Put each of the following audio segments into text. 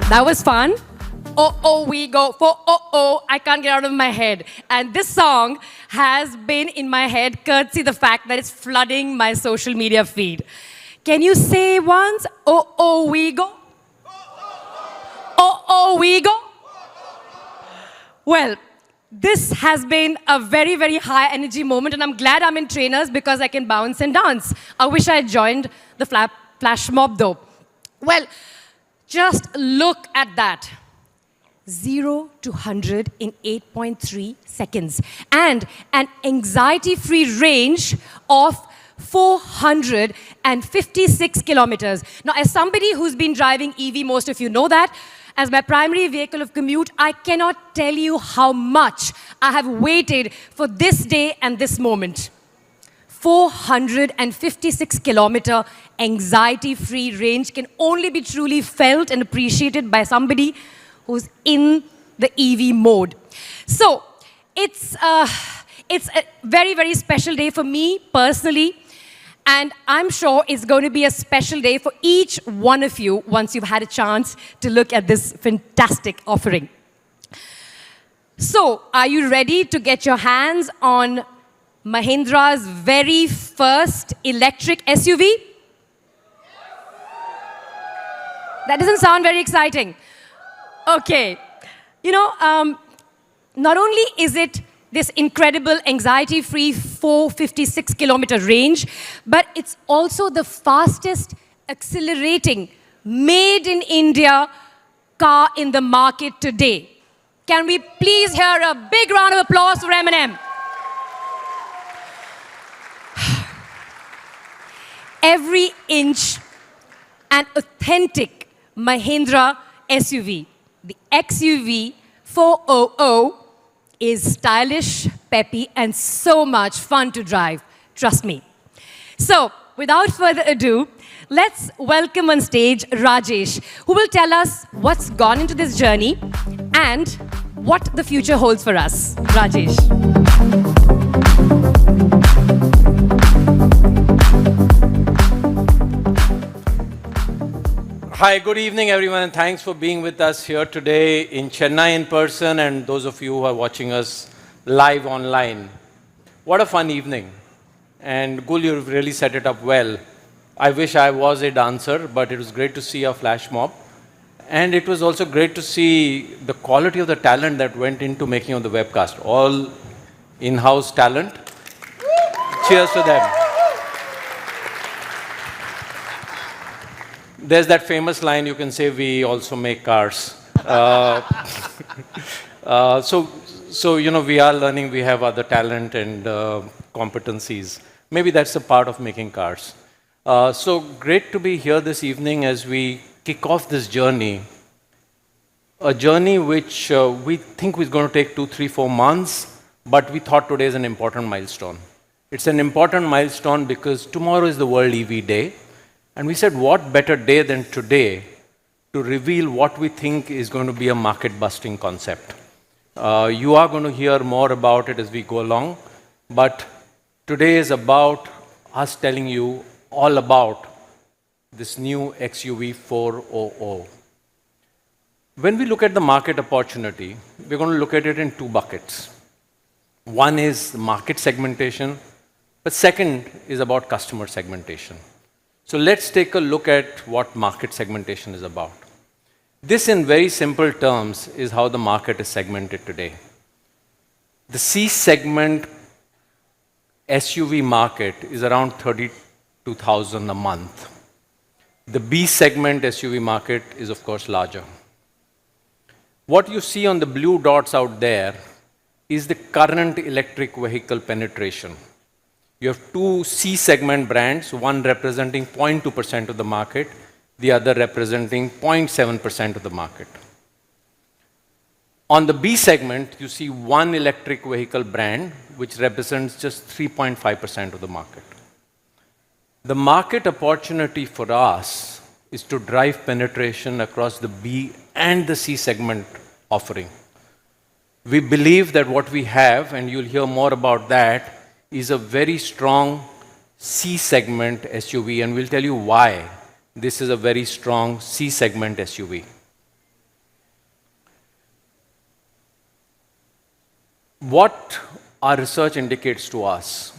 That was fun. Oh, oh, we go for oh, oh, I can't get out of my head. And this song has been in my head courtesy the fact that it's flooding my social media feed. Can you say once, oh, oh, we go? Oh, oh, we go? Well, this has been a very, very high energy moment, and I'm glad I'm in trainers because I can bounce and dance. I wish I had joined the flash mob though. Well, just look at that. 0 to 100 in 8.3 seconds. And an anxiety-free range of 456 kilometers. Now, as somebody who's been driving EV, most of you know that, as my primary vehicle of commute, I cannot tell you how much I have waited for this day and this moment. 456 kilometer anxiety-free range can only be truly felt and appreciated by somebody who's in the EV mode. So it's a very, very special day for me personally, and I'm sure it's going to be a special day for each one of you once you've had a chance to look at this fantastic offering. So, are you ready to get your hands on Mahindra's very first electric SUV? That doesn't sound very exciting. Okay. You know, not only is it this incredible anxiety-free 456 kilometer range, but it's also the fastest accelerating made in India car in the market today. Can we please hear a big round of applause for M&M? Every inch an authentic Mahindra SUV. The XUV400 is stylish, peppy, and so much fun to drive. Trust me. So, without further ado, let's welcome on stage Rajesh, who will tell us what's gone into this journey and what the future holds for us. Rajesh. Hi, good evening everyone, and thanks for being with us here today in Chennai in person and those of you who are watching us live online. What a fun evening. And Gul, you've really set it up well. I wish I was a dancer, but it was great to see a flash mob. And it was also great to see the quality of the talent that went into making of the webcast. All in-house talent. Cheers to them. There's that famous line you can say, we also make cars. So, you know, we are learning, we have other talent and competencies. Maybe that's a part of making cars. So great to be here this evening as we kick off this journey. A journey which we think is going to take 2, 3, 4 months, but we thought today is an important milestone. It's an important milestone because tomorrow is the World EV Day. And we said, what better day than today to reveal what we think is going to be a market-busting concept. You are going to hear more about it as we go along, but today is about us telling you all about this new XUV400. When we look at the market opportunity, we're going to look at it in 2 buckets. One is market segmentation, but second is about customer segmentation. So let's take a look at what market segmentation is about. This, in very simple terms, is how the market is segmented today. The C segment SUV market is around 32,000 a month. The B segment SUV market is, of course, larger. What you see on the blue dots out there is the current electric vehicle penetration. You have 2 C-segment brands, one representing 0.2% of the market, the other representing 0.7% of the market. On the B segment, you see one electric vehicle brand, which represents just 3.5% of the market. The market opportunity for us is to drive penetration across the B and the C segment offering. We believe that what we have, and you'll hear more about that, is a very strong C-segment SUV, and we'll tell you why this is a very strong C-segment SUV. What our research indicates to us,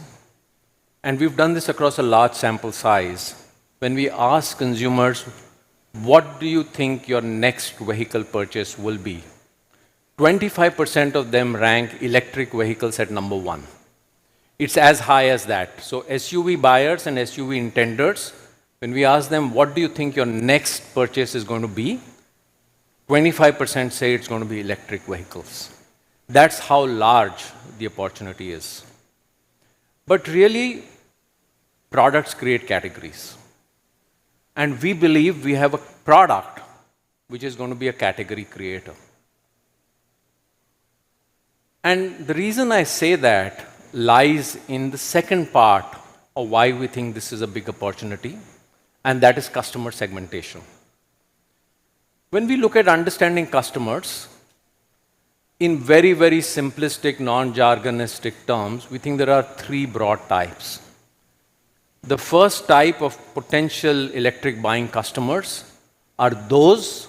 and we've done this across a large sample size, when we ask consumers, what do you think your next vehicle purchase will be? 25% of them rank electric vehicles at number one. It's as high as that. So SUV buyers and SUV intenders, when we ask them, what do you think your next purchase is going to be? 25% say it's going to be electric vehicles. That's how large the opportunity is. But really, products create categories. And we believe we have a product which is going to be a category creator. And the reason I say that lies in the second part of why we think this is a big opportunity, and that is customer segmentation. When we look at understanding customers, in very, very simplistic, non-jargonistic terms, we think there are three broad types. The first type of potential electric buying customers are those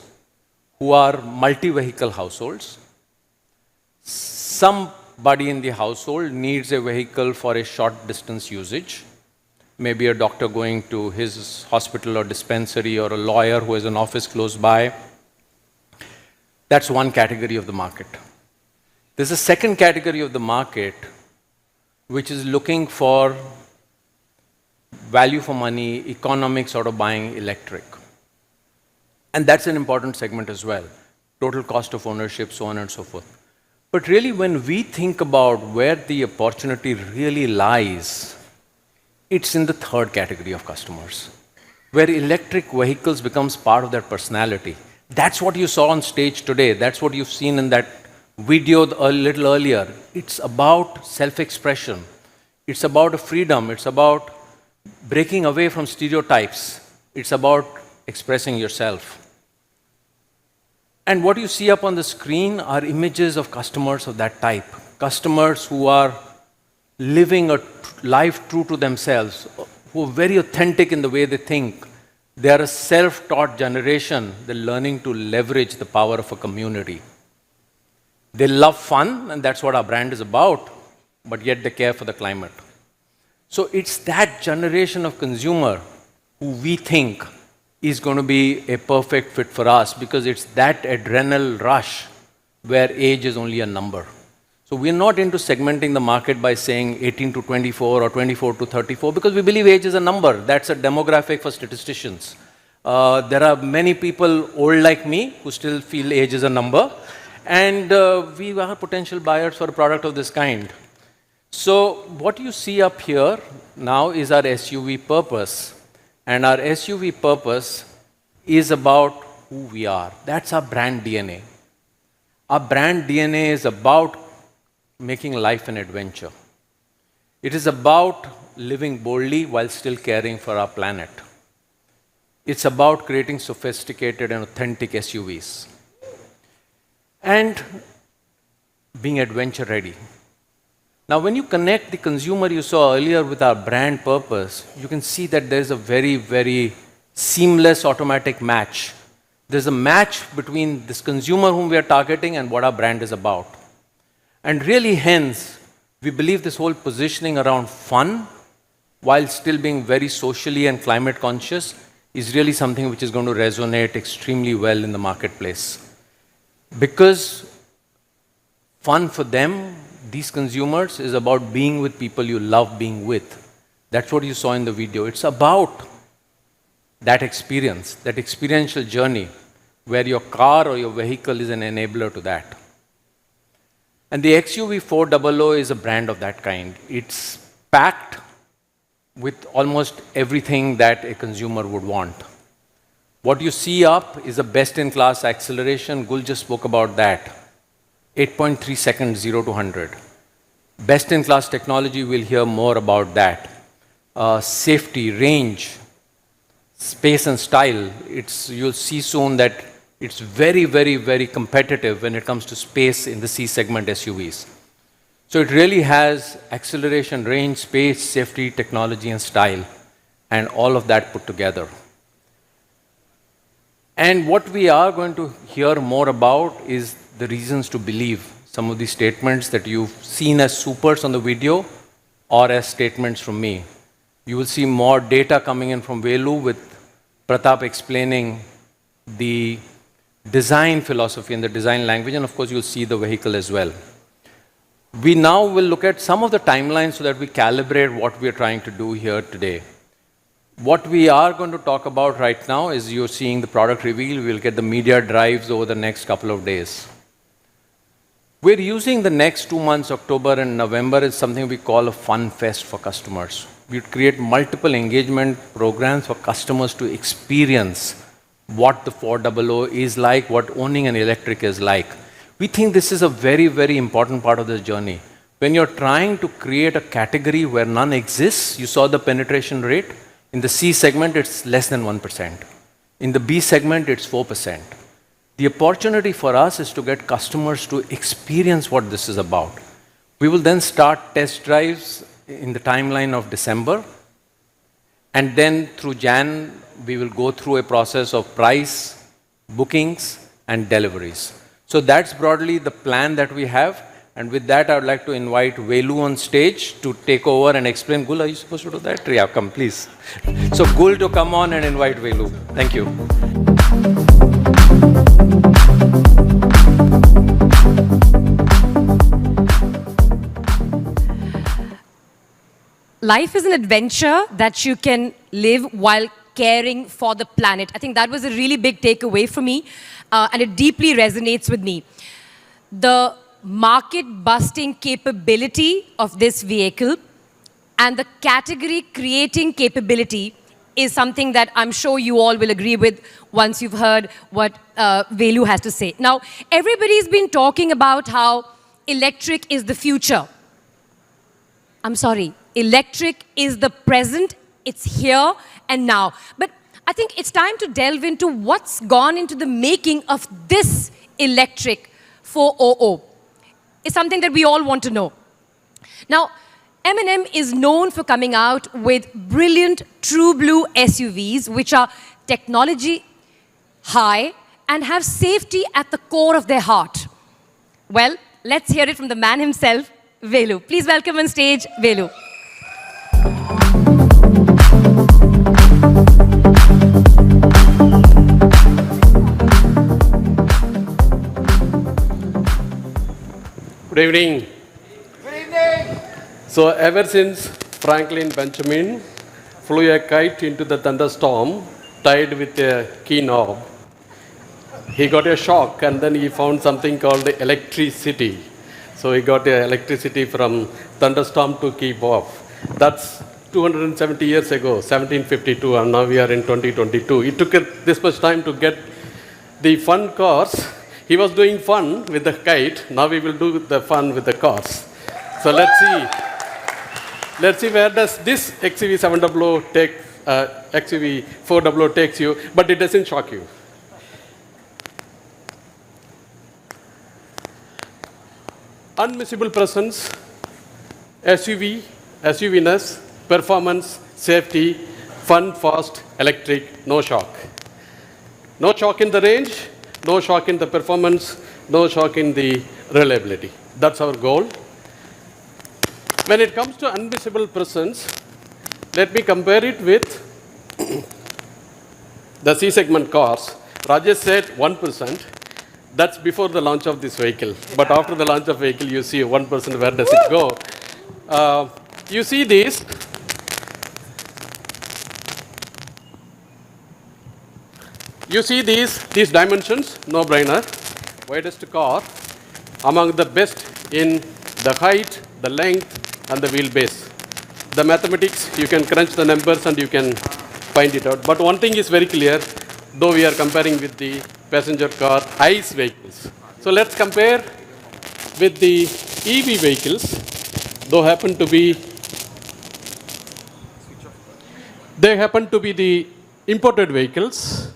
who are multi-vehicle households. Somebody in the household needs a vehicle for a short distance usage. Maybe a doctor going to his hospital or dispensary, or a lawyer who has an office close by. That's one category of the market. There's a second category of the market which is looking for value for money, economics out of buying electric. And that's an important segment as well. Total cost of ownership, so on and so forth. But really, when we think about where the opportunity really lies, it's in the third category of customers, where electric vehicles becomes part of their personality. That's what you saw on stage today. That's what you've seen in that video a little earlier. It's about self-expression. It's about a freedom. It's about breaking away from stereotypes. It's about expressing yourself. And what you see up on the screen are images of customers of that type. Customers who are living a life true to themselves, who are very authentic in the way they think. They are a self-taught generation. They're learning to leverage the power of a community. They love fun, and that's what our brand is about, but yet they care for the climate. So it's that generation of consumer who we think is going to be a perfect fit for us, because it's that adrenal rush where age is only a number. So we're not into segmenting the market by saying 18 to 24 or 24 to 34, because we believe age is a number. That's a demographic for statisticians. There are many people old like me who still feel age is a number, and we are potential buyers for a product of this kind. So what you see up here now is our SUV purpose. And our SUV purpose is about who we are. That's our brand DNA. Our brand DNA is about making life an adventure. It is about living boldly while still caring for our planet. It's about creating sophisticated and authentic SUVs. And being adventure ready. Now, when you connect the consumer you saw earlier with our brand purpose, you can see that there's a very, very seamless automatic match. There's a match between this consumer whom we are targeting and what our brand is about. And really, hence, we believe this whole positioning around fun, while still being very socially and climate conscious, is really something which is going to resonate extremely well in the marketplace. Because fun for them, these consumers, is about being with people you love being with. That's what you saw in the video. It's about that experience, that experiential journey, where your car or your vehicle is an enabler to that. And the XUV400 is a brand of that kind. It's packed with almost everything that a consumer would want. What you see up is a best-in-class acceleration. Gul just spoke about that. 8.3 seconds, 0 to 100. Best-in-class technology, we'll hear more about that. Safety, range, space and style. You'll see soon that it's very, very, very competitive when it comes to space in the C-segment SUVs. So it really has acceleration, range, space, safety, technology, and style, and all of that put together. And what we are going to hear more about is the reasons to believe. some of the statements that you've seen as supers on the video or as statements from me. You will see more data coming in from Velu with Pratap explaining the design philosophy and the design language, and of course you'll see the vehicle as well. We now will look at some of the timelines so that we calibrate what we are trying to do here today. What we are going to talk about right now is you're seeing the product reveal. We'll get the media drives over the next couple of days. We're using the next 2 months, October and November, as something we call a fun fest for customers. We create multiple engagement programs for customers to experience what the 400 is like, what owning an electric is like. We think this is a very, very important part of this journey. When you're trying to create a category where none exists, you saw the penetration rate. In the C segment, it's less than 1%. In the B segment, it's 4%. The opportunity for us is to get customers to experience what this is about. We will then start test drives in the timeline of December. And then through Jan, we will go through a process of price, bookings, and deliveries. So that's broadly the plan that we have. And with that, I would like to invite Velu on stage to take over and explain. Gul, are you supposed to do that? Yeah, come, please. So Gul to come on and invite Velu. Thank you. Life is an adventure that you can live while caring for the planet. I think that was a really big takeaway for me, and it deeply resonates with me. The market-busting capability of this vehicle and the category-creating capability is something that I'm sure you all will agree with once you've heard what Velu has to say. Now, everybody's been talking about how electric is the future. I'm sorry, electric is the present, it's here and now. But I think it's time to delve into what's gone into the making of this electric 400. It's something that we all want to know. Now, M&M is known for coming out with brilliant true blue SUVs, which are technology high and have safety at the core of their heart. Well, let's hear it from the man himself, Velu. Please welcome on stage, Velu. Good evening. Good evening. So ever since Franklin Benjamin flew a kite into the thunderstorm tied with a key knob, he got a shock and then he found something called electricity. So he got electricity from thunderstorm to keep off. That's 270 years ago, 1752, and now we are in 2022. It took this much time to get the fun cars. He was doing fun with the kite. Now we will do the fun with the cars. So let's see. Let's see where does this XUV700 take, XUV400 takes you, but it doesn't shock you. Unmissable presence, SUV-ness, performance, safety, fun, fast, electric, no shock. No shock in the range, no shock in the performance, no shock in the reliability. That's our goal. When it comes to unmissable presence, let me compare it with the C-segment cars. Rajesh said 1%. That's before the launch of this vehicle. But after the launch of vehicle, you see 1%, where does it go? You see these. You see these dimensions, no brainer. Widest car, among the best in the height, the length, and the wheelbase. The mathematics, you can crunch the numbers and you can find it out. But one thing is very clear, though we are comparing with the passenger car ICE vehicles. So let's compare with the EV vehicles, though they happen to be the imported vehicles.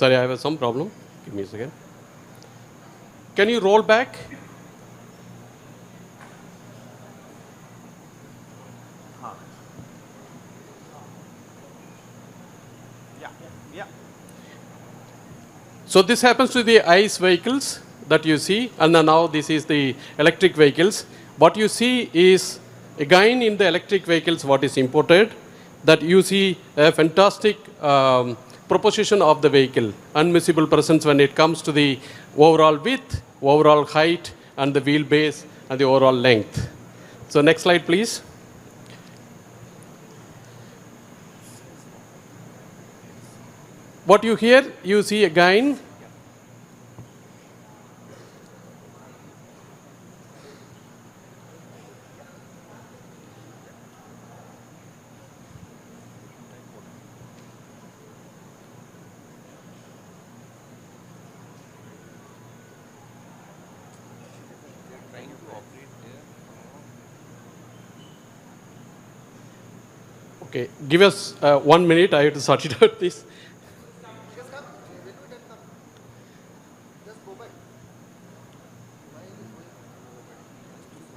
Sorry, I have some problem. Give me a second. Can you roll back? So this happens to the ICE vehicles that you see, and then now this is the electric vehicles. What you see is, again in the electric vehicles, what is imported, that you see a fantastic proposition of the vehicle, unmissable presence when it comes to the overall width, overall height, and the wheelbase, and the overall length. So next slide, please. What you hear, you see again. Okay, give us 1 minute. I have to sort it out, please.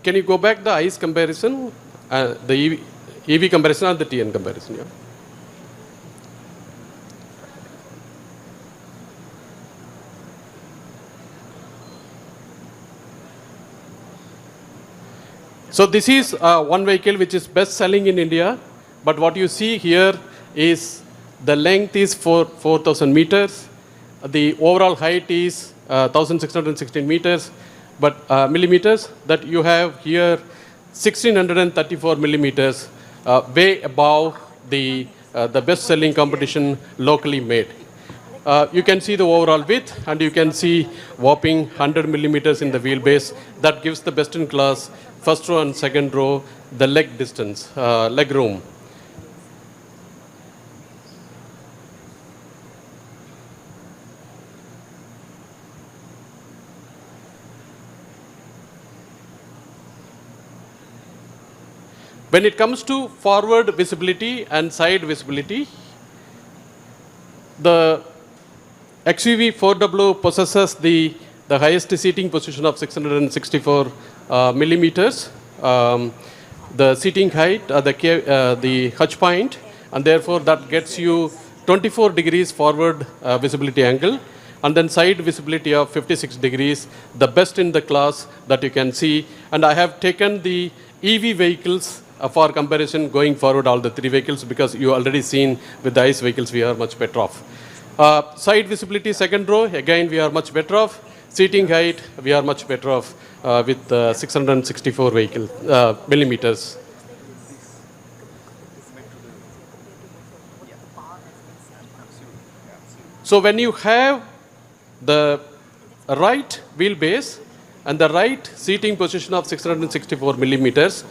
Can you go back the ICE comparison, the EV comparison and the TN comparison? Yeah. So this is one vehicle which is best selling in India, but what you see here is the length is 4,000 meters, the overall height is 1,616 meters, but millimeters, that you have here 1,634 millimeters, way above the best-selling competition locally made. You can see the overall width, and you can see whopping 100 millimeters in the wheelbase. That gives the best-in-class first row and second row the leg distance, leg room. When it comes to forward visibility and side visibility, the XUV400 possesses the highest seating position of 664 millimeters, the seating height, the hitch point, and therefore that gets you 24 degrees forward visibility angle, and then side visibility of 56 degrees, the best in the class that you can see. And I have taken the EV vehicles for comparison going forward, all the three vehicles, because you already seen with the ICE vehicles we are much better off. Side visibility second row, again we are much better off. Seating height, we are much better off with 664 millimeters. So when you have the right wheelbase and the right seating position of 664 millimeters,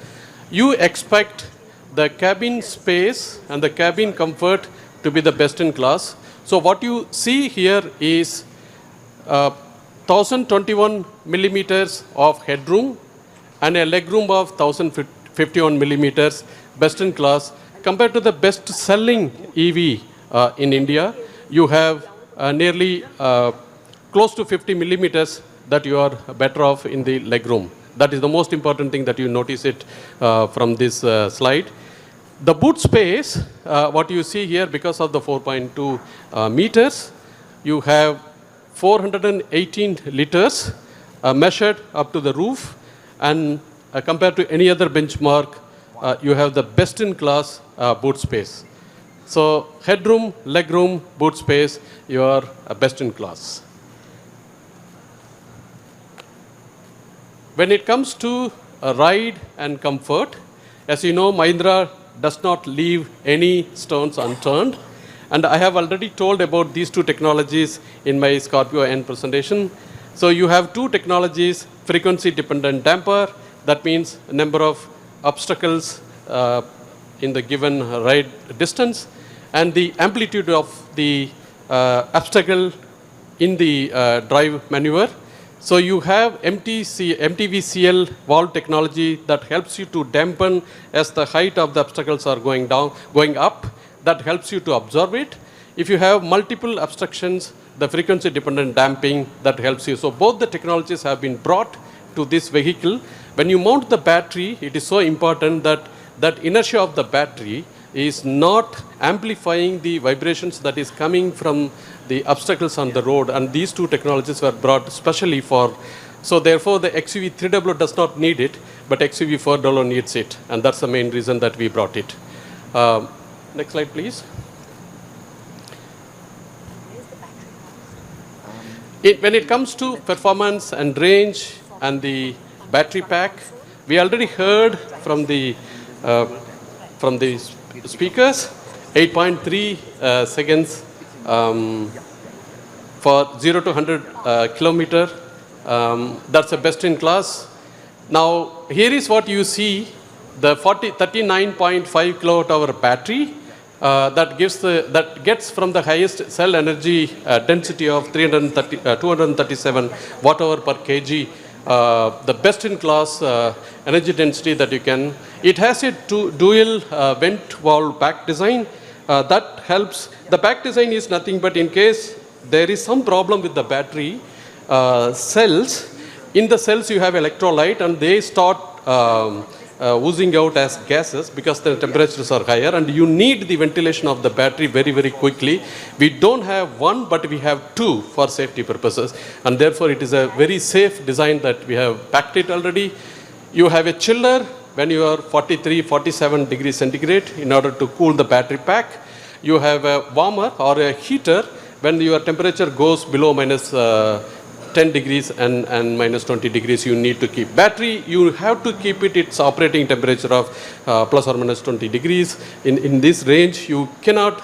you expect the cabin space and the cabin comfort to be the best in class. So what you see here is 1021 millimeters of headroom and a legroom of 1051 millimeters, best in class. Compared to the best selling EV in India, you have nearly close to 50 millimeters that you are better off in the legroom. That is the most important thing that you notice it from this slide. The boot space, what you see here, because of the 4.2 meters, you have 418 liters measured up to the roof, and compared to any other benchmark, you have the best in class boot space. So headroom, legroom, boot space, you are best in class. When it comes to ride and comfort, as you know, Mahindra does not leave any stones unturned. And I have already told about these two technologies in my Scorpio N presentation. So you have two technologies, frequency-dependent damper, that means a number of obstacles in the given ride distance, and the amplitude of the obstacle in the drive maneuver. So you have MTVCL valve technology that helps you to dampen as the height of the obstacles are going up. That helps you to absorb it. If you have multiple obstructions, the frequency-dependent damping, that helps you. So both the technologies have been brought to this vehicle. When you mount the battery, it is so important that that inertia of the battery is not amplifying the vibrations that is coming from the obstacles on the road. And these two technologies were brought specially for, so therefore the XUV300 does not need it, but XUV400 needs it. And that's the main reason that we brought it. Next slide, please. When it comes to performance and range and the battery pack, we already heard from the speakers, 8.3 seconds for 0 to 100 kilometer. That's the best in class. Now, here is what you see, the 39.5 kilowatt hour battery that gets from the highest cell energy density of 237 watt hour per kg, the best in class energy density that you can. It has a dual vent valve back design that helps. The back design is nothing but in case there is some problem with the battery cells. In the cells you have electrolyte and they start oozing out as gases because the temperatures are higher and you need the ventilation of the battery very, very quickly. We don't have one, but we have two for safety purposes. And therefore, it is a very safe design that we have packed it already. You have a chiller when you are 43, 47 degrees centigrade in order to cool the battery pack. You have a warmer or a heater when your temperature goes below minus 10 degrees and minus 20 degrees, you need to keep. Battery, you have to keep it its operating temperature of plus or minus 20 degrees. In this range, you cannot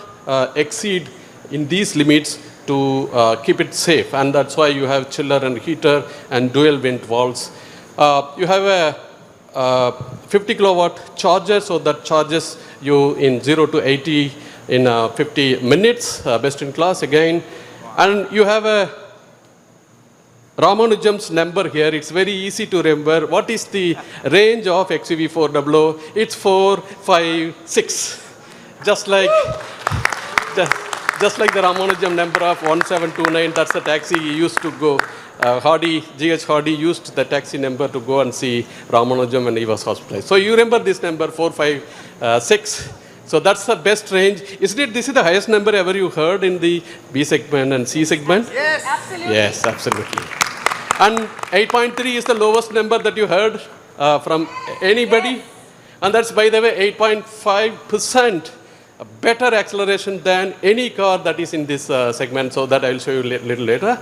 exceed in these limits to keep it safe. And that's why you have chiller and heater and dual vent valves. You have a 50 kilowatt charger, so that charges you in 0 to 80 in 50 minutes, best in class again. And you have a Ramanujam's number here. It's very easy to remember. What is the range of XUV400? It's 4, 5, 6. Just like the Ramanujam number of 1729, that's the taxi he used to go. G.H. Hardy used the taxi number to go and see Ramanujam when he was hospitalized. So you remember this number, 4, 5, 6. So that's the best range. Isn't it? This is the highest number ever you heard in the B segment and C segment? Yes, absolutely. Yes, absolutely. And 8.3 is the lowest number that you heard from anybody. Yes. And that's, by the way, 8.5% better acceleration than any car that is in this segment. So that I'll show you a little later.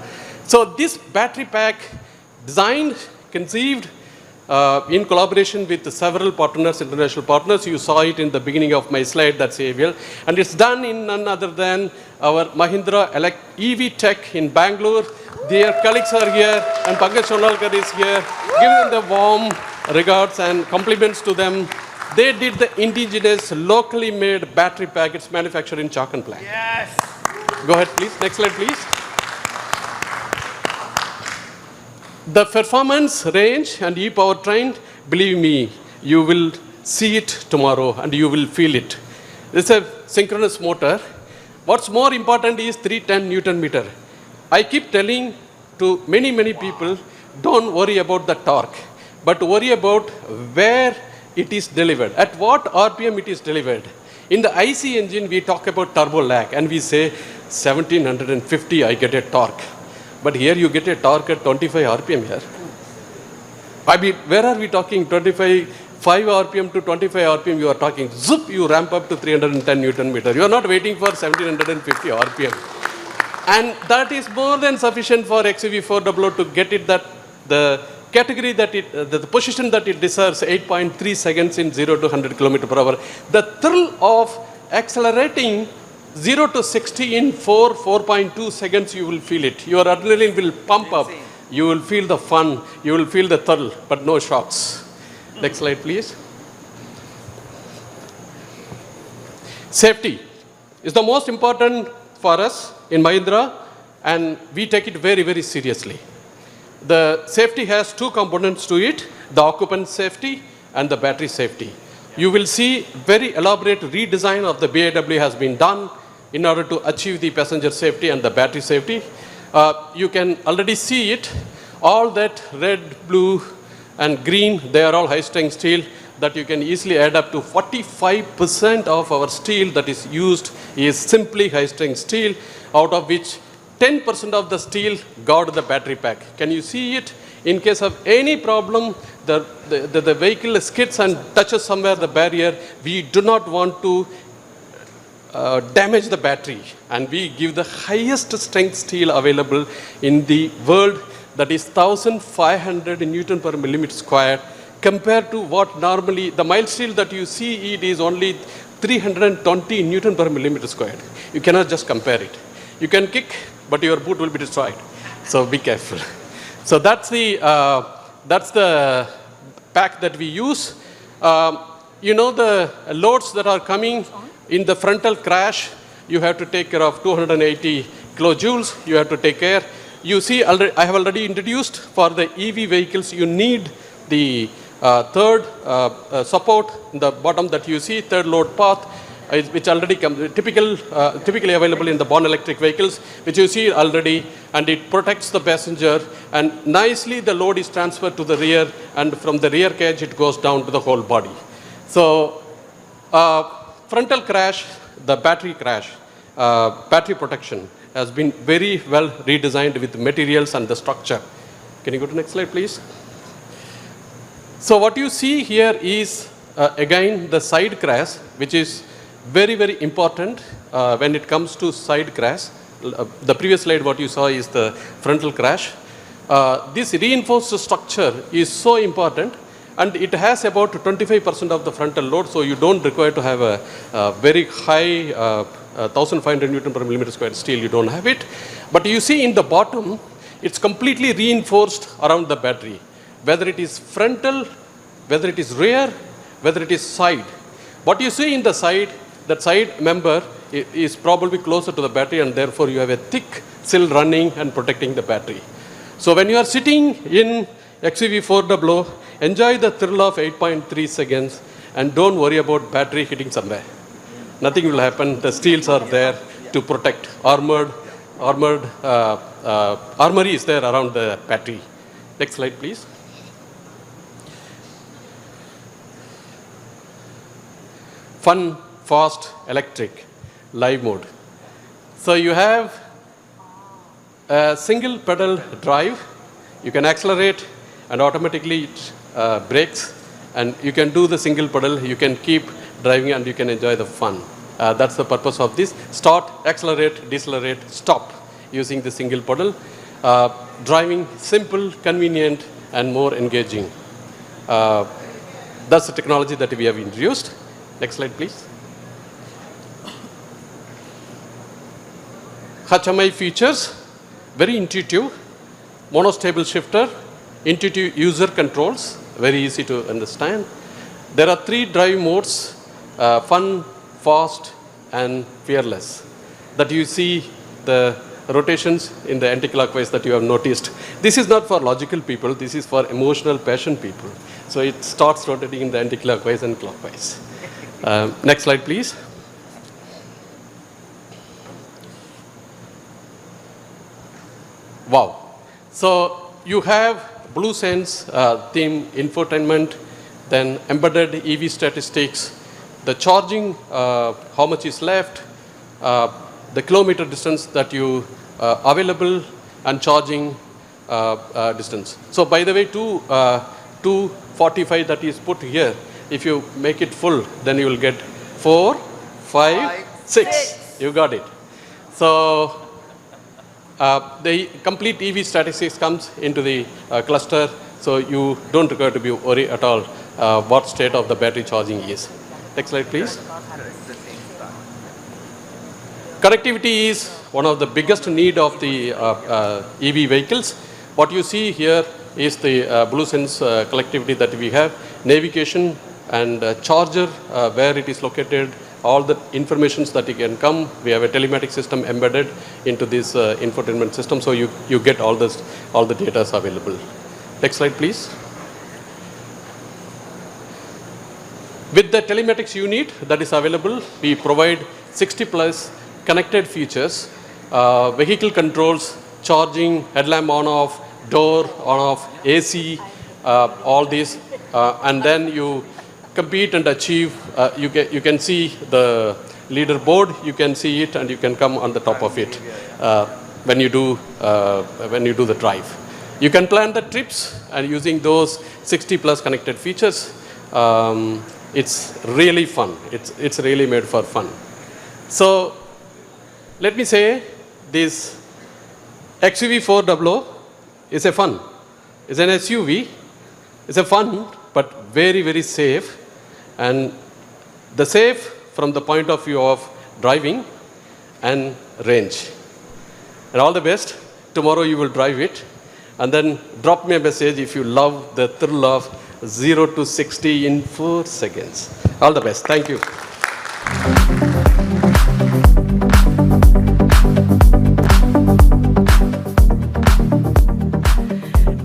So this battery pack designed, conceived in collaboration with several partners, international partners. You saw it in the beginning of my slide, that's AVL. And it's done in none other than our Mahindra EV Tech in Bangalore. Their colleagues are here, and Pankaj Sonalkar is here. Give them the warm regards and compliments to them. They did the indigenous, locally made battery pack. It's manufactured in Chakan plant. Yes. Go ahead, please. Next slide, please. The performance, range, and e-powertrain, believe me, you will see it tomorrow and you will feel it. It's a synchronous motor. What's more important is 310 Newton meter. I keep telling to many, many people, don't worry about the torque, but worry about where it is delivered, at what RPM it is delivered. In the IC engine, we talk about turbo lag and we say 1750, I get a torque. But here you get a torque at 25 RPM here. I mean, where are we talking? 5 RPM to 25 RPM, you are talking, zoop, you ramp up to 310 Newton meter. You are not waiting for 1750 RPM. And that is more than sufficient for XUV400 to get it that the category that it, the position that it deserves, 8.3 seconds in 0 to 100 km per hour. The thrill of accelerating 0 to 60 in 4.2 seconds, you will feel it. Your adrenaline will pump up. You will feel the fun. You will feel the thrill, but no shocks. Next slide, please. Safety is the most important for us in Mahindra, and we take it very, very seriously. The safety has two components to it, the occupant safety and the battery safety. You will see very elaborate redesign of the BAW has been done in order to achieve the passenger safety and the battery safety. You can already see it. All that red, blue, and green, they are all high-strength steel that you can easily add up to 45% of our steel that is used is simply high-strength steel, out of which 10% of the steel got the battery pack. Can you see it? In case of any problem, the vehicle skids and touches somewhere the barrier, we do not want to damage the battery, and we give the highest strength steel available in the world, that is 1500 Newton per millimeter square, compared to what normally, the mild steel that you see, it is only 320 Newton per millimeter squared. You cannot just compare it. You can kick, but your boot will be destroyed. So be careful. So that's the pack that we use. You know, the loads that are coming in the frontal crash, you have to take care of 280 kilojoules. You have to take care. You see, I have already introduced for the EV vehicles, you need the third support in the bottom that you see, third load path, which already comes typically available in the All-Electric vehicles, which you see already, and it protects the passenger, and nicely the load is transferred to the rear, and from the rear cage it goes down to the whole body. So frontal crash, the battery crash, battery protection has been very well redesigned with the materials and the structure. Can you go to the next slide, please? So what you see here is, again, the side crash, which is very, very important when it comes to side crash. The previous slide, what you saw is the frontal crash. This reinforced structure is so important, and it has about 25% of the frontal load, so you don't require to have a very high 1500 Newton per millimeter square steel, you don't have it. But you see in the bottom, it's completely reinforced around the battery, whether it is frontal, whether it is rear, whether it is side. What you see in the side, that side member is probably closer to the battery, and therefore you have a thick sill running and protecting the battery. So when you are sitting in XUV400, enjoy the thrill of 8.3 seconds and don't worry about battery hitting somewhere. Nothing will happen. The steels are there to protect. Armory is there around the battery. Next slide, please. Fun, fast, electric, live mode. So you have a single pedal drive. You can accelerate and automatically it brakes, and you can do the single pedal. You can keep driving and you can enjoy the fun. That's the purpose of this. Start, accelerate, decelerate, stop using the single pedal. Driving simple, convenient, and more engaging. That's the technology that we have introduced. Next slide, please. HMI features, very intuitive. Monostable shifter, intuitive user controls, very easy to understand. There are 3 drive modes, fun, fast, and fearless. That you see the rotations in the anti-clockwise that you have noticed. This is not for logical people, this is for emotional, passion people. So it starts rotating in the anti-clockwise and clockwise. Next slide, please. Wow. So you have BlueSense theme infotainment, then embedded EV statistics, the charging, how much is left, the kilometer distance that you available, and charging distance. So by the way, 245 that is put here, if you make it full, then you will get 4, 5, 6. You got it. So the complete EV statistics comes into the cluster, so you don't require to be worried at all what state of the battery charging is. Next slide, please. Connectivity is one of the biggest need of the EV vehicles. What you see here is the BlueSense connectivity that we have, navigation and charger, where it is located, all the informations that you can come. We have a telematic system embedded into this infotainment system, so you get all the data is available. Next slide, please. With the telematics unit that is available, we provide 60+ connected features, vehicle controls, charging, headlamp on off, door on off, AC, all these, and then you compete and achieve. You can see the leaderboard, you can see it, and you can come on the top of it when you do the drive. You can plan the trips, and using those 60 plus connected features, it's really fun. It's really made for fun. So let me say this XUV400 is a fun. It's an SUV. It's a fun, but very, very safe. And the safe from the point of view of driving and range. And all the best. Tomorrow you will drive it. And then drop me a message if you love the thrill of 0 to 60 in 4 seconds. All the best. Thank you.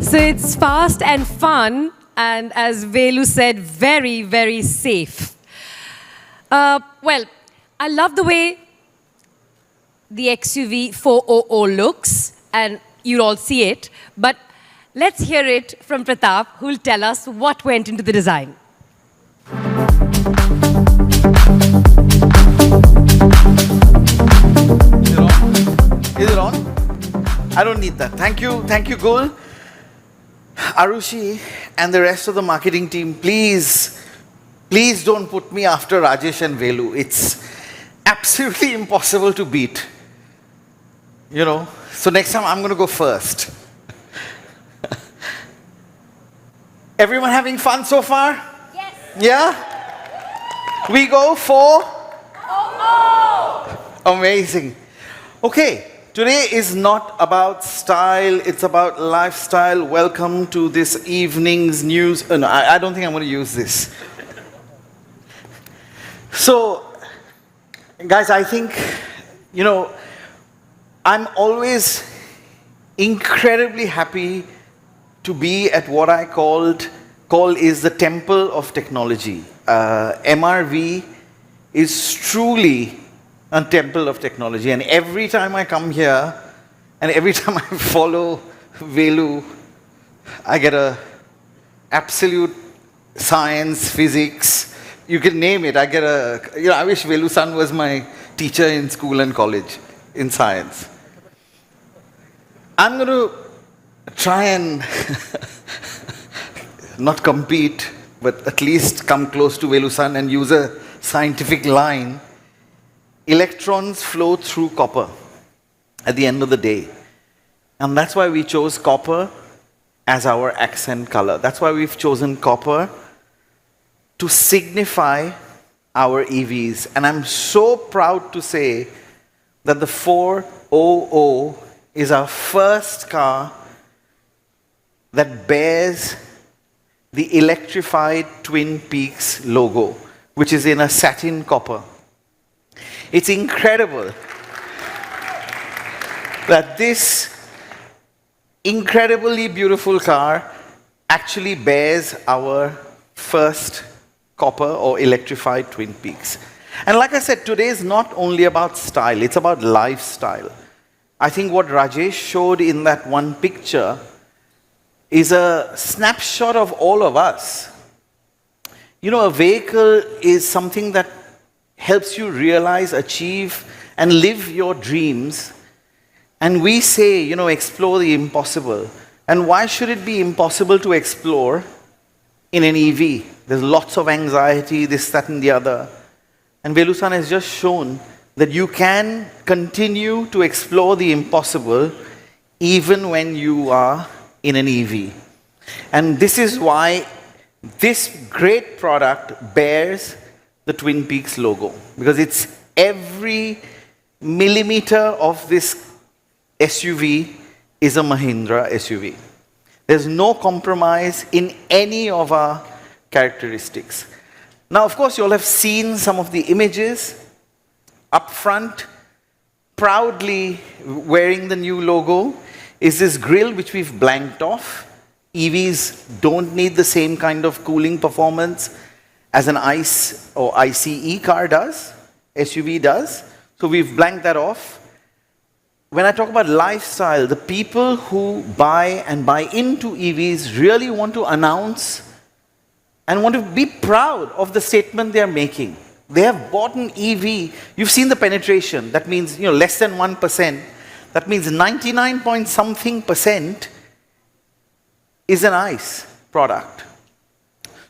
So it's fast and fun, and as Velu said, very, very safe. Well, I love the way the XUV400 looks, and you'll all see it. But let's hear it from Pratap, who will tell us what went into the design. Is it on? I don't need that. Thank you, Gul. Arushi and the rest of the marketing team, please don't put me after Rajesh and Velu. It's absolutely impossible to beat. You know, so next time I'm going to go first. Everyone having fun so far? Yes. Yeah? We go for? Amazing. Okay. Today is not about style, it's about lifestyle. Welcome to this evening's news. No, I don't think I'm going to use this. So, guys, I think, you know, I'm always incredibly happy to be at what I call is the temple of technology. MRV is truly a temple of technology, and every time I come here and every time I follow Velu, I get a absolute science, physics, you can name it. I get a, you know, I wish Velu-san was my teacher in school and college in science. I'm going to try and not compete, but at least come close to Velu-san and use a scientific line. Electrons flow through copper at the end of the day. And that's why we chose copper as our accent color. That's why we've chosen copper to signify our EVs. And I'm so proud to say that the 400 is our first car that bears the electrified Twin Peaks logo, which is in a satin copper. It's incredible that this incredibly beautiful car actually bears our first copper or electrified Twin Peaks. And like I said, today is not only about style, it's about lifestyle. I think what Rajesh showed in that one picture is a snapshot of all of us. You know, a vehicle is something that helps you realize, achieve, and live your dreams. And we say, you know, explore the impossible. And why should it be impossible to explore in an EV? There's lots of anxiety, this, that, and the other. And Velu-san has just shown that you can continue to explore the impossible even when you are in an EV. And this is why this great product bears the Twin Peaks logo, because it's every millimeter of this SUV is a Mahindra SUV. There's no compromise in any of our characteristics. Now, of course, you all have seen some of the images up front. Proudly wearing the new logo is this grille which we've blanked off. EVs don't need the same kind of cooling performance as an ICE or ICE car does, SUV does. So we've blanked that off. When I talk about lifestyle, the people who buy and buy into EVs really want to announce and want to be proud of the statement they are making. They have bought an EV. You've seen the penetration. That means, less than 1%. That means 99 point something percent is an ICE product.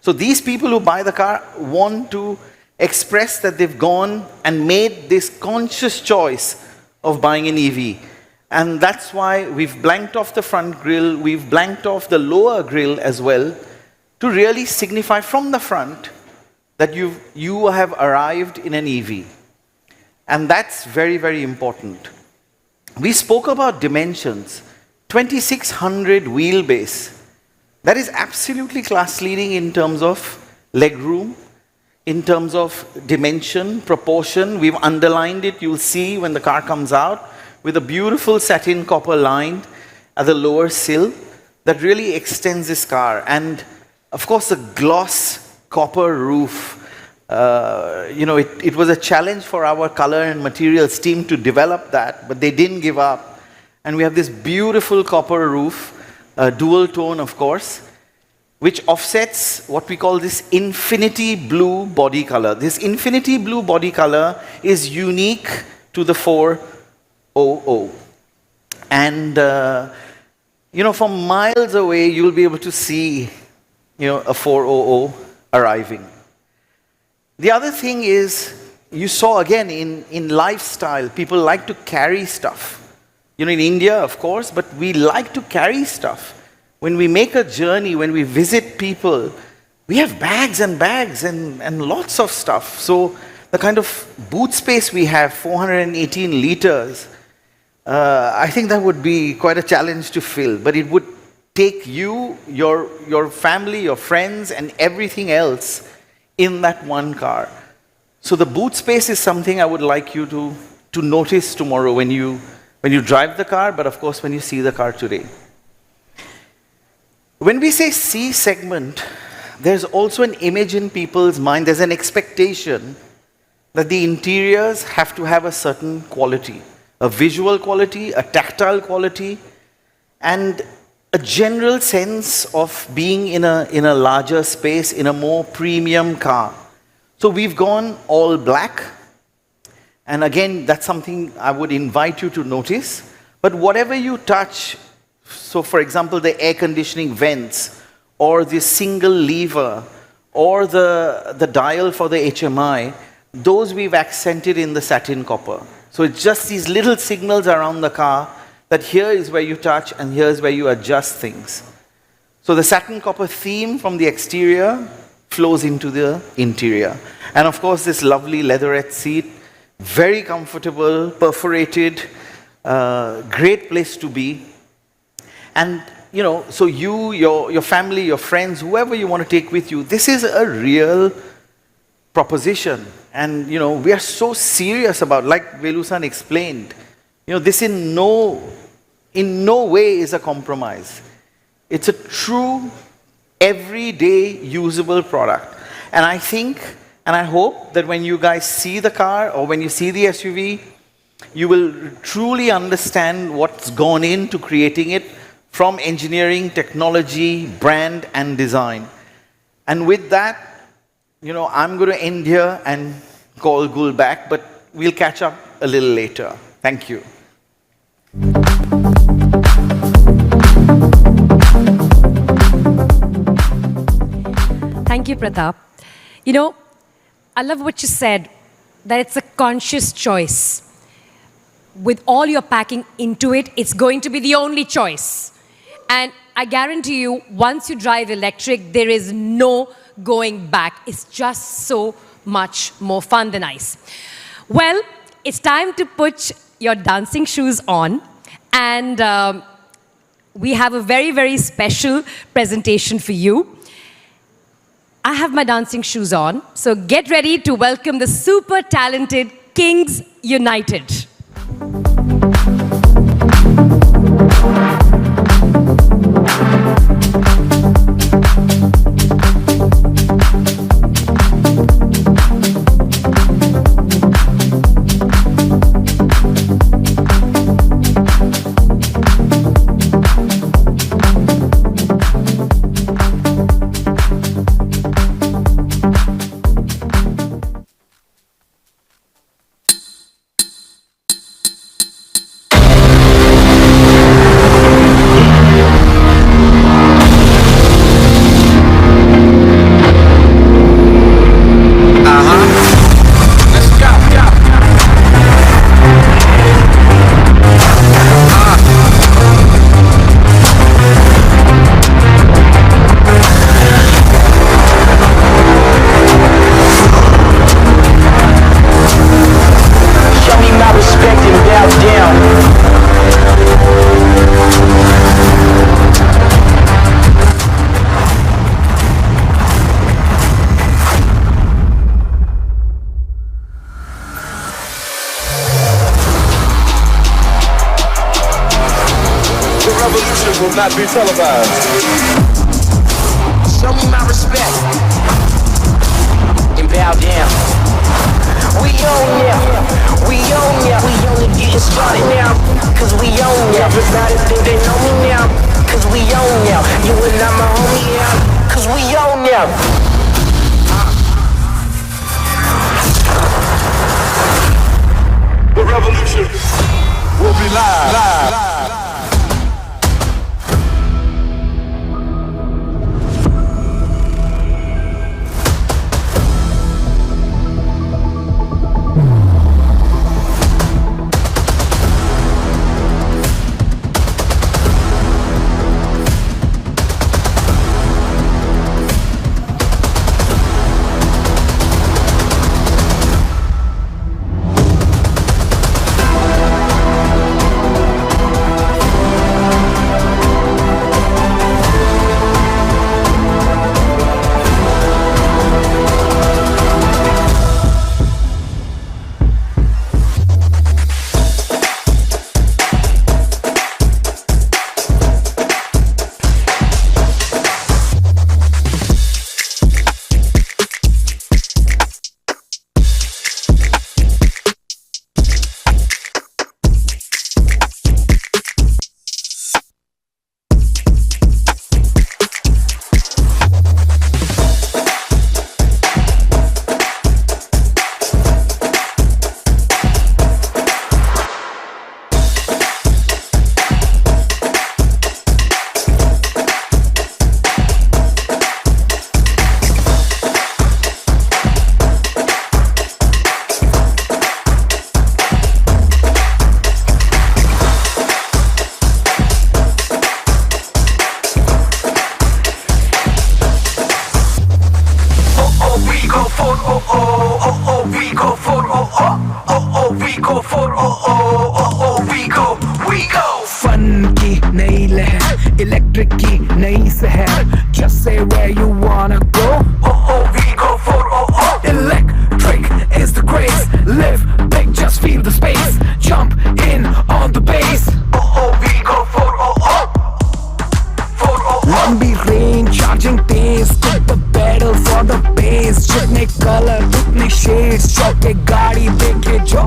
So these people who buy the car want to express that they've gone and made this conscious choice of buying an EV. And that's why we've blanked off the front grille, we've blanked off the lower grille as well, to really signify from the front that you have arrived in an EV. And that's very, very important. We spoke about dimensions, 2600 wheelbase. That is absolutely class leading in terms of legroom, in terms of dimension, proportion. We've underlined it, you'll see when the car comes out, with a beautiful satin copper line at the lower sill that really extends this car. And of course, the gloss copper roof. It was a challenge for our color and materials team to develop that, but they didn't give up. And we have this beautiful copper roof, dual tone, of course, which offsets what we call this infinity blue body color. This infinity blue body color is unique to the 400. And, from miles away, you'll be able to see, a 400 arriving. The other thing is, you saw again in lifestyle, people like to carry stuff. In India, of course, but we like to carry stuff. When we make a journey, when we visit people, we have bags and bags and lots of stuff. So the kind of boot space we have, 418 liters, I think that would be quite a challenge to fill. But it would take you, your family, your friends, and everything else in that one car. So the boot space is something I would like you to notice tomorrow when you drive the car, but of course when you see the car today. When we say C segment, there's also an image in people's mind, there's an expectation that the interiors have to have a certain quality, a visual quality, a tactile quality, and a general sense of being in a larger space, in a more premium car. So we've gone all black, and again, that's something I would invite you to notice. But whatever you touch, so for example, the air conditioning vents, or the single lever, or the dial for the HMI, those we've accented in the satin copper. So it's just these little signals around the car that here is where you touch and here is where you adjust things. So the satin copper theme from the exterior flows into the interior. And of course, this lovely leatherette seat, very comfortable, perforated, great place to be. And, so you, your family, your friends, whoever you want to take with you, this is a real proposition. And, we are so serious about, like Velu-san explained, this in no way is a compromise. It's a true, everyday, usable product. And I think, and I hope that when you guys see the car or when you see the SUV, you will truly understand what's gone into creating it from engineering, technology, brand, and design. And with that, I'm going to end here and call Gul back, but we'll catch up a little later. Thank you. Thank you, Pratap. I love what you said, that it's a conscious choice. With all your packing into it, it's going to be the only choice. And I guarantee you, once you drive electric, there is no going back. It's just so much more fun than ice. Well, it's time to put your dancing shoes on. And we have a very, very special presentation for you. I have my dancing shoes on, so get ready to welcome the super talented Kings United. will not be televised. Show me my respect and bow down. We own ya, we own ya. We only getting started now, cause we own ya. Everybody think they know me now, cause we own ya. You and I'm a homie, yeah, cause we own ya. The revolution will be live. Fun की नई लहर, electric की नई शहर. Just say where you wanna go. We go for electric is the craze. Live big, just feel the space. Jump in on the bass. We go for लंबी range, charging Tej. Put the pedal for the bass. जितने color, उतने shades. चौके गाड़ी देखे जो.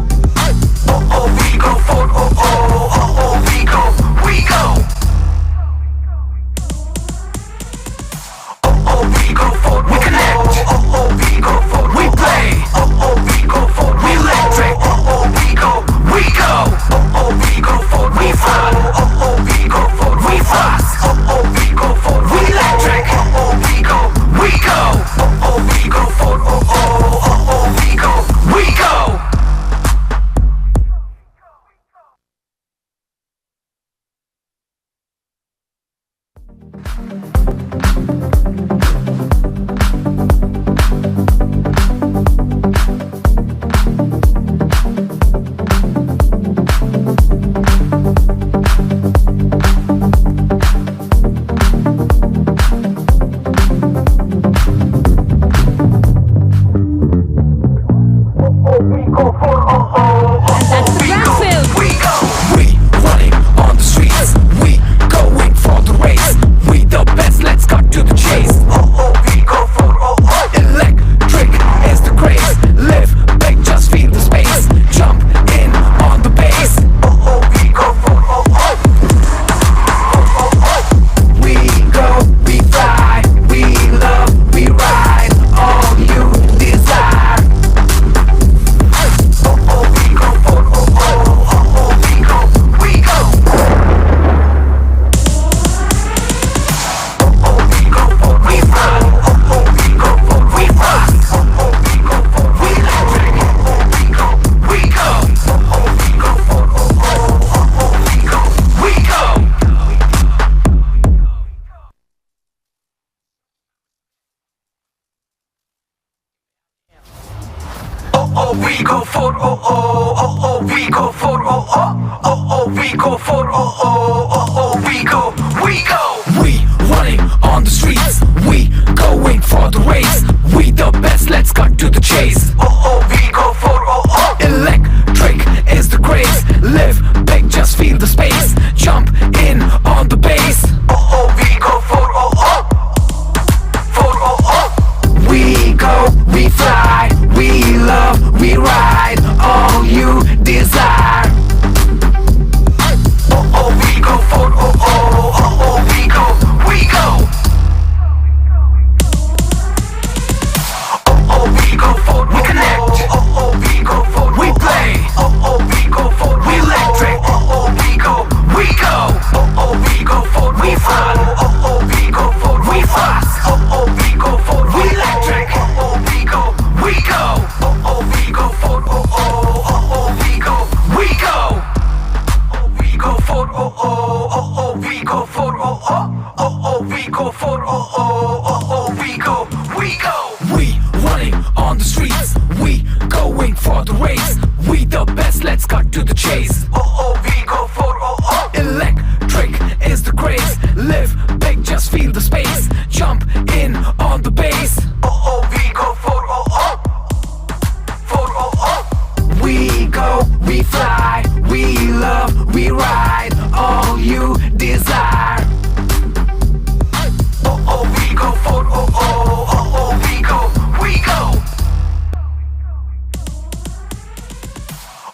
We go for we go, we go. We go for we connect. We go for we play. We go for we electric. We go, we go. We go for we fun. We go for we fast. We go for we electric. We go, we go. We go for we go, we go. That's the Brazil. We go, we running on the streets. We going for the race. We the best, let's cut to the chase. We go for electric is the craze. Live big, just feel the space. Jump in on the bass. We go for we go, we fly, we love, we ride. All you desire. We go for we go, we go. We go for we fly. We go for we fast. We go for we electric. We go, we go. We go for we go, we go. We go for we go for we go for we go, we go. We running on the streets. We going for the race. We the best, let's cut to the chase. We go for electric is the craze. Live big, just feel the space. Jump in on the bass. we ride. All you desire. Oh oh, we go for oh oh, oh oh, we go, we go. Oh oh, we go for we connect. Oh oh, we go for we play. Oh oh, we go for we electric. Oh oh, we go, we go. Oh oh, we go for we fun. Oh oh, we go for we fast. Oh oh, we go for we electric. Oh oh, we go, we go. Oh oh, we go for oh oh, oh oh, we go, we go. Oh we go for oh oh, oh oh, we go for oh oh, oh oh, we go for oh oh, oh oh, we go, we go. We running on the streets, we going for the race. We the best, let's cut to the chase. Oh oh, we go for oh oh. Electric is the craze. Live big, just feel the space. Jump in on the bass. Oh oh, we go for oh oh. For oh oh. We go, we fly, we love, we ride. All you desire. Oh oh, we go for oh oh, oh oh, we go, we go.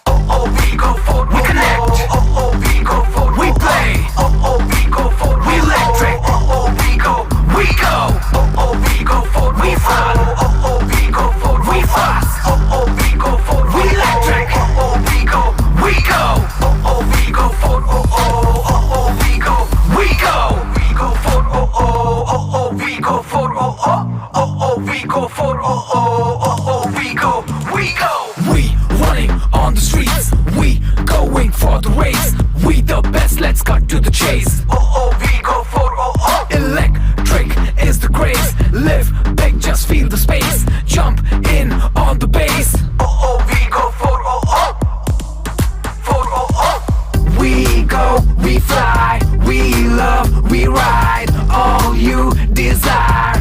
Oh oh, we go for we connect. Oh oh, we go for we play. Oh oh, we go for we electric. Oh oh, we go, we go. Oh oh, we go for we fun. Oh oh, we go for we fast. Oh oh, we go for we electric. Oh oh, we go, we go. Oh oh, we go for oh oh, oh oh, we go, we go. We go for oh oh, oh oh, we go for oh oh, oh oh, we go for oh oh, oh oh, we go, we go. We running on the streets, we going for the race. We the best, let's cut to the chase. Oh oh, we go for oh oh. Electric is the craze. Live big, just feel the space. Jump in on the bass. Oh oh, we go for oh oh. For oh oh. We go, we fly, we love, we ride. All you desire.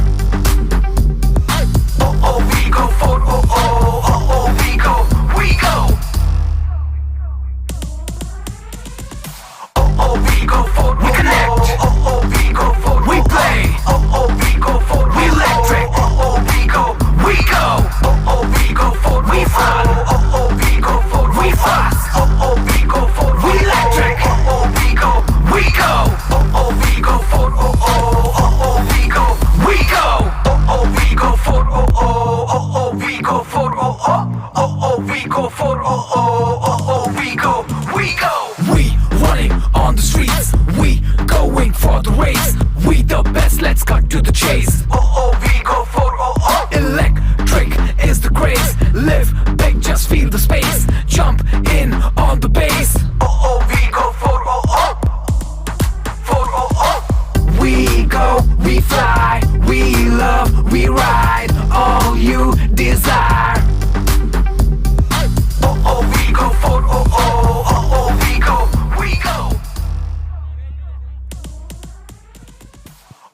Oh oh, we go for oh oh, oh oh, we go, we go. Oh oh, we go for we connect. Oh oh, we go for we play. Oh oh, we go for we electric. Oh oh, we go, we go. Oh oh, we go for we fun. Oh oh, we go for we fast. Oh oh, we go for we electric. Oh oh, we go, we go. Oh oh, we go for oh oh, oh oh, we go, we go. Oh oh, we go for oh oh, oh oh, we go for oh oh, oh oh, we go for oh oh, oh oh, we go, we go. We running on the streets, we going for the race. We the best, let's cut to the chase. Oh oh, we go for oh oh. Electric is the craze. Live big, just feel the space. Jump in on the bass. Oh oh, we go for oh oh. For oh oh. We go, we fly, we love, we ride. All you desire. Oh oh, we go for oh oh, oh oh, we go, we go.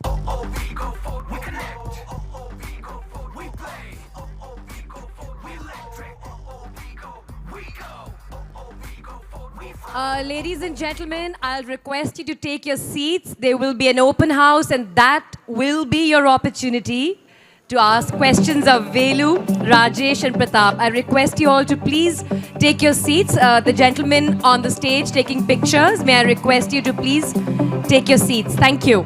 Oh oh, we go for we connect. Oh oh, we go for we play. Oh oh, we go for we electric. Oh oh, we go, we go. Oh oh, we go for we fun. Ladies and gentlemen, I'll request you to take your seats. There will be an open house, and that will be your opportunity to ask questions of Velu, Rajesh, and Pratap. I request you all to please take your seats. The gentlemen on the stage taking pictures, may I request you to please take your seats. Thank you.